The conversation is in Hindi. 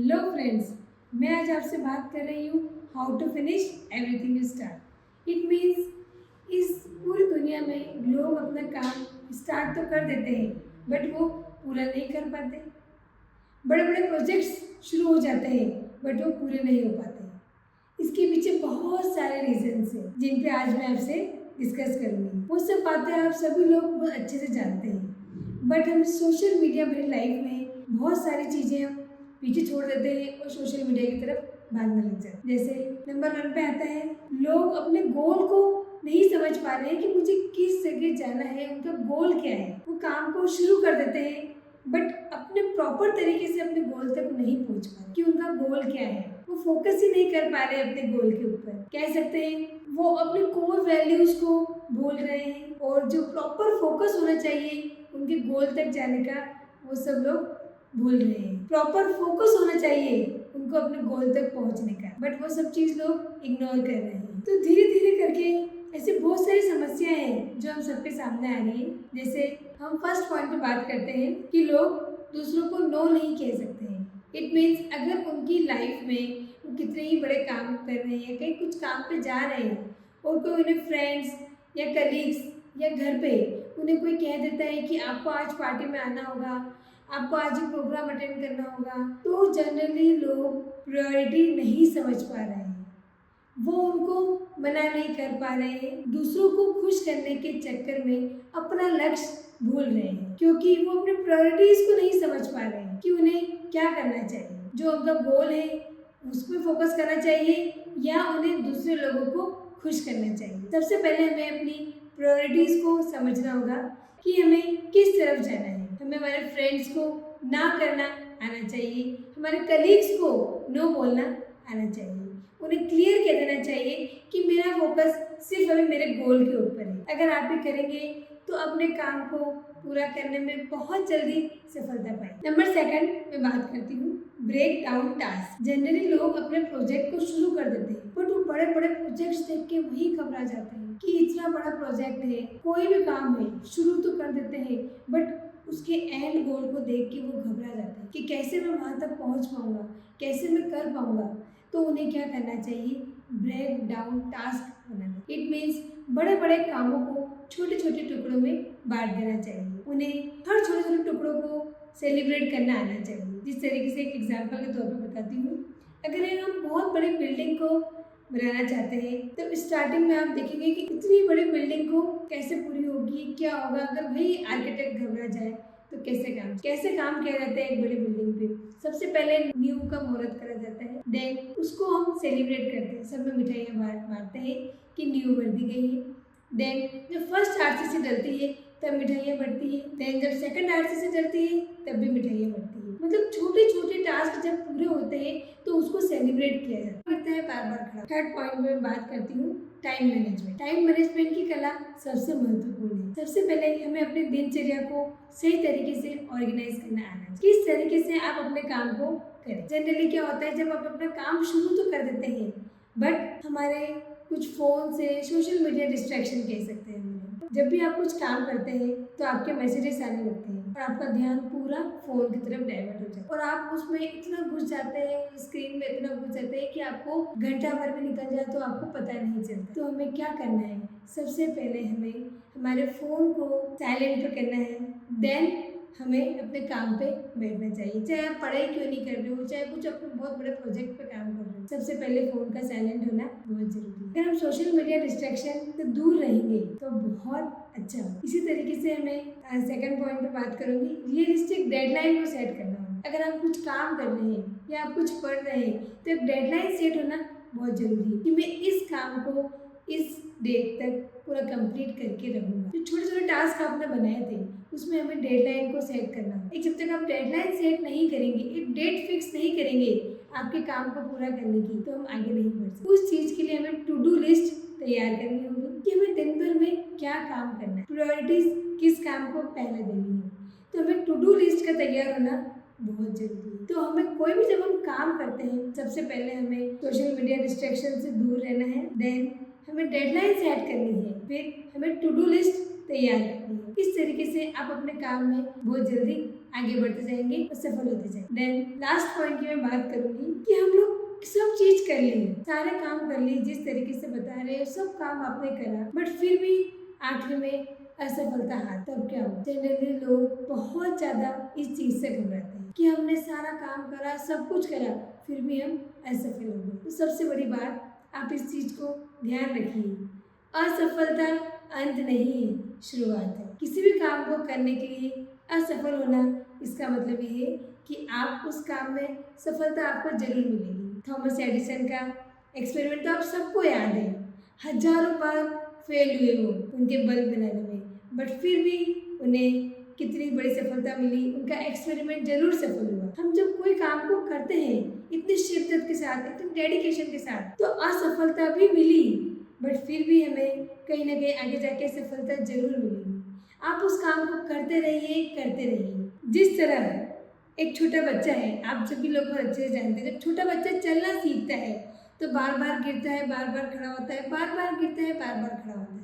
हेलो फ्रेंड्स, मैं आज आपसे बात कर रही हूँ how to finish everything you start. It means इस पूरी दुनिया में लोग अपना काम स्टार्ट तो कर देते हैं बट वो पूरा नहीं कर पाते। बड़े बड़े प्रोजेक्ट्स शुरू हो जाते हैं बट वो पूरे नहीं हो पाते। इसके पीछे बहुत सारे रीजंस हैं जिन पे आज मैं आपसे डिस्कस करूँगी। वो सब बातें आप सभी लोग बहुत अच्छे से जानते हैं, बट हम सोशल मीडिया भरी लाइफ में बहुत सारी चीज़ें पीछे छोड़ देते हैं और सोशल मीडिया की तरफ भागने लग जाते हैं। जैसे नंबर 1 पे आता है, लोग अपने गोल को नहीं समझ पा रहे हैं कि मुझे किस जगह जाना है, उनका गोल क्या है। वो काम को शुरू कर देते हैं बट अपने प्रॉपर तरीके से अपने गोल तक नहीं पहुंच पा रहे कि उनका गोल क्या है। वो फोकस ही नहीं कर पा रहे अपने गोल के ऊपर। कह सकते हैं वो अपने कोर वैल्यूज को भूल रहे हैं और जो प्रॉपर फोकस होना चाहिए उनके गोल तक जाने का वो सब लोग भूल रहे हैं। प्रॉपर फोकस होना चाहिए उनको अपने गोल तक पहुंचने का, बट वो सब चीज लोग इग्नोर कर रहे हैं। तो धीरे धीरे करके ऐसे बहुत सारी समस्याएं हैं जो हम सबके सामने आ रही है। जैसे हम फर्स्ट पॉइंट पे बात करते हैं कि लोग दूसरों को नो नहीं कह सकते हैं। इट मीन्स अगर उनकी लाइफ में वो कितने ही बड़े काम कर रहे हैं, कहीं कुछ काम पे जा रहे हैं और कोई उन्हें फ्रेंड्स या कलीग्स या घर पे उन्हें कोई कह देता है कि आपको आज पार्टी में आना होगा, आपको आज एक प्रोग्राम अटेंड करना होगा, तो जनरली लोग प्रायोरिटी नहीं समझ पा रहे हैं। वो उनको मना नहीं कर पा रहे हैं। दूसरों को खुश करने के चक्कर में अपना लक्ष्य भूल रहे हैं क्योंकि वो अपने प्रायोरिटीज को नहीं समझ पा रहे हैं कि उन्हें क्या करना चाहिए। जो उनका गोल है उस पर फोकस करना चाहिए या उन्हें दूसरे लोगों को खुश करना चाहिए। सबसे पहले हमें अपनी प्रायोरिटीज को समझना होगा कि हमें किस तरफ जाना है। हमें हमारे फ्रेंड्स को ना करना आना चाहिए, हमारे कलीग्स को नो बोलना आना चाहिए। उन्हें क्लियर कह देना चाहिए कि मेरा फोकस सिर्फ अभी मेरे गोल के ऊपर है। अगर आप ये करेंगे तो अपने काम को पूरा करने में बहुत जल्दी सफलता पाएंगे। नंबर 2 मैं बात करती हूँ ब्रेक डाउन टास्क। जनरली लोग अपने प्रोजेक्ट को शुरू कर देते हैं बट वो बड़े बड़े प्रोजेक्ट्स देख के वही घबरा जाते हैं कि इतना बड़ा प्रोजेक्ट है, कोई भी काम है शुरू तो कर देते हैं बट उसके एंड गोल को देख के वो घबरा जाते हैं कि कैसे मैं वहाँ तक पहुँच पाऊंगा, कैसे मैं कर पाऊंगा। तो उन्हें क्या करना चाहिए, ब्रेक डाउन टास्क बनाना। इट मीन्स बड़े बड़े कामों को छोटे छोटे टुकड़ों में बांट देना चाहिए। उन्हें हर छोटे छोटे टुकड़ों को सेलिब्रेट करना आना चाहिए। जिस तरीके से एक एग्जाम्पल के तौर पर बताती हूँ, अगर हम बहुत बड़ी बिल्डिंग को बनाना चाहते हैं तो स्टार्टिंग में आप देखेंगे कि इतनी बड़ी बिल्डिंग को कैसे पूरी होगी, क्या होगा। अगर वही आर्किटेक्ट घबरा जाए तो कैसे काम किया जाता है एक बड़ी बिल्डिंग पे। सबसे पहले नींव का मुहूर्त करा जाता है, देन उसको हम सेलिब्रेट करते हैं, सब में मिठाइयाँ बांटते हैं कि नींव भर दी गई है। देन जब फर्स्ट आरसीसी डलती है तब मिठाइयाँ बढ़ती है, देन जब सेकंड आरसीसी डलती है तब भी मिठाइयाँ बढ़ती है। मतलब छोटे छोटे टास्क जब पूरे होते हैं तो उसको सेलिब्रेट किया जाता है बार बार खड़ा। थर्ड पॉइंट में बात करती हूँ टाइम मैनेजमेंट। टाइम मैनेजमेंट की कला सबसे महत्वपूर्ण है। सबसे पहले हमें अपने दिनचर्या को सही तरीके से ऑर्गेनाइज करना आना चाहिए। किस तरीके से आप अपने काम को करें। जनरली क्या होता है, जब आप अपना काम शुरू तो कर देते हैं बट हमारे कुछ फोन से सोशल मीडिया डिस्ट्रैक्शन कह सकते हैं। जब भी आप कुछ काम करते हैं तो आपके मैसेजेस आने लगते हैं और आपका ध्यान पूरा फोन की तरफ डाइवर्ट हो जाता है और आप उसमें इतना घुस जाते हैं, स्क्रीन में इतना घुस जाते हैं कि आपको घंटा भर में निकल जाए तो आपको पता नहीं चलता। तो हमें क्या करना है, सबसे पहले हमें हमारे फोन को साइलेंट पे करना है, देन हमें अपने काम पे बैठना चाहिए। चाहे आप पढ़ाई क्यों नहीं कर रहे हो, चाहे कुछ अपने बहुत बड़े प्रोजेक्ट पे काम कर रहे हो, सबसे पहले फोन का साइलेंट होना बहुत जरूरी है। अगर हम सोशल मीडिया डिस्ट्रैक्शन से दूर रहेंगे तो बहुत अच्छा हो। इसी तरीके से हमें सेकंड पॉइंट पे बात करूंगी, रियलिस्टिक डेडलाइन को सेट करना होगा। अगर आप कुछ काम कर रहे हैं या आप कुछ पढ़ रहे हैं तो एक डेडलाइन सेट होना बहुत जरूरी है कि मैं इस काम को इस डेट तक पूरा कंप्लीट करके रहूंगा। जो छोटे छोटे टास्क आपने बनाए थे उसमें हमें डेडलाइन को सेट करना है। जब तक आप डेडलाइन सेट नहीं करेंगे, एक डेट फिक्स नहीं करेंगे आपके काम को पूरा करने की, तो हम आगे नहीं बढ़ सकते। उस चीज के लिए हमें टू डू लिस्ट तैयार करनी होगी कि हमें दिन भर में क्या काम करना है, प्रायोरिटीज किस काम को पहले देनी है। तो हमें टू डू लिस्ट का तैयार होना बहुत जरूरी है। तो हमें कोई भी जब हम काम करते हैं सबसे पहले हमें सोशल मीडिया डिस्ट्रैक्शन से दूर रहना है, देन हमें डेडलाइन सेट करनी है, फिर हमें टू डू लिस्ट तैयार करनी है। इस तरीके से आप अपने काम में बहुत जल्दी आगे बढ़ते जाएंगे और सफल होते जाएंगे। देन लास्ट पॉइंट की मैं बात करूंगी कि हम लोग सब चीज कर लिए, सारे काम कर लिए, जिस तरीके से बता रहे हैं सब काम आपने करा, बट फिर भी आखिर में असफलता हाथ, तब क्या हो? जनरली लोग बहुत ज्यादा इस चीज से घबराते हैं कि हमने सारा काम करा, सब कुछ करा, फिर भी हम असफल हो गए। तो सबसे बड़ी बात, आप इस चीज को ध्यान रखिए, असफलता अंत नहीं है, शुरुआत है। किसी भी काम को करने के लिए असफल होना, इसका मतलब ये है कि आप उस काम में सफलता आपको जरूर मिलेगी। थॉमस एडिसन का एक्सपेरिमेंट तो आप सबको याद है, हजारों बार फेल हुए वो उनके बल्ब बनाने में, बट फिर भी उन्हें कितनी बड़ी सफलता मिली, उनका एक्सपेरिमेंट जरूर सफल हुआ। हम जब कोई काम को करते हैं इतनी शिद्दत के साथ, इतने डेडिकेशन के साथ, तो असफलता भी मिली, बट फिर भी हमें कहीं ना कहीं आगे जाके सफलता जरूर मिलेगी। आप उस काम को करते रहिए, करते रहिए। जिस तरह एक छोटा बच्चा है, आप सभी लोग बहुत अच्छे से जानते हैं, जब छोटा बच्चा चलना सीखता है तो बार बार गिरता है, बार बार खड़ा होता है, बार बार गिरता है, बार बार खड़ा होता है,